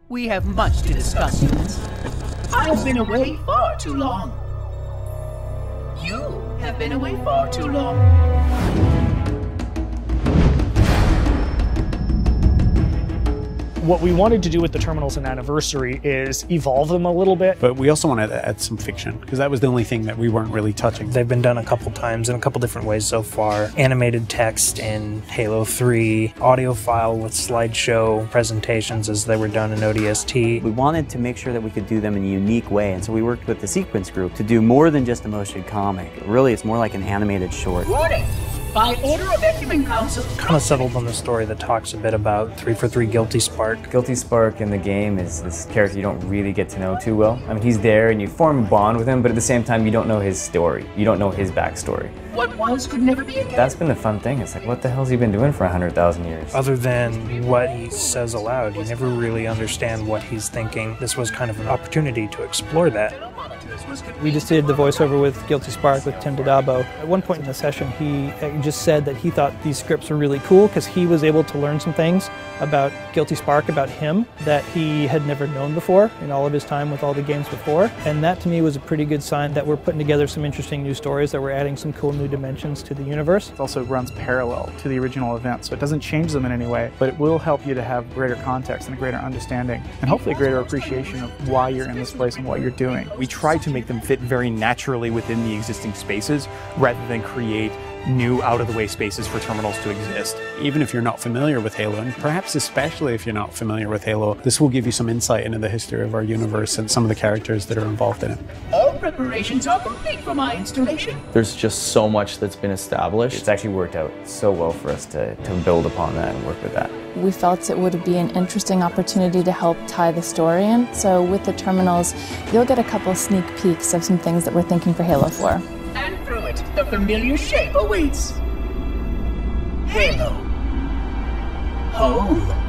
We have much to discuss, humans. I've been away far too long. You have been away far too long. What we wanted to do with the terminals and anniversary is evolve them a little bit. But we also wanted to add some fiction, because that was the only thing that we weren't really touching. They've been done a couple times in a couple different ways so far. Animated text in Halo 3, audio file with slideshow presentations as they were done in ODST. We wanted to make sure that we could do them in a unique way, and so we worked with the Sequence group to do more than just a motion comic. Really, it's more like an animated short. Warning! By order of Ecumen Council. Kind of settled on the story that talks a bit about 3 for 3 Guilty Spark. Guilty Spark in the game is this character you don't really get to know too well. I mean, he's there and you form a bond with him, but at the same time, you don't know his story. You don't know his backstory. What was could never be again. That's been the fun thing. It's like, what the hell's he been doing for 100,000 years? Other than what he says aloud, you never really understand what he's thinking. This was kind of an opportunity to explore that. We just did the voiceover with Guilty Spark with Tim Dodabo. At one point in the session, he just said that he thought these scripts were really cool because he was able to learn some things about Guilty Spark, about him, that he had never known before in all of his time with all the games before. And that to me was a pretty good sign that we're putting together some interesting new stories, that we're adding some cool new dimensions to the universe. It also runs parallel to the original event, so it doesn't change them in any way, but it will help you to have greater context and a greater understanding, and hopefully a greater appreciation of why you're in this place and what you're doing. We try to make them fit very naturally within the existing spaces rather than create new out-of-the-way spaces for terminals to exist. Even if you're not familiar with Halo, and perhaps especially if you're not familiar with Halo, this will give you some insight into the history of our universe and some of the characters that are involved in it. All preparations are complete for my installation. There's just so much that's been established. It's actually worked out so well for us to build upon that and work with that. We felt it would be an interesting opportunity to help tie the story in. So with the terminals, you'll get a couple sneak peeks of some things that we're thinking for Halo 4. And through it, the familiar shape awaits. Halo. Home.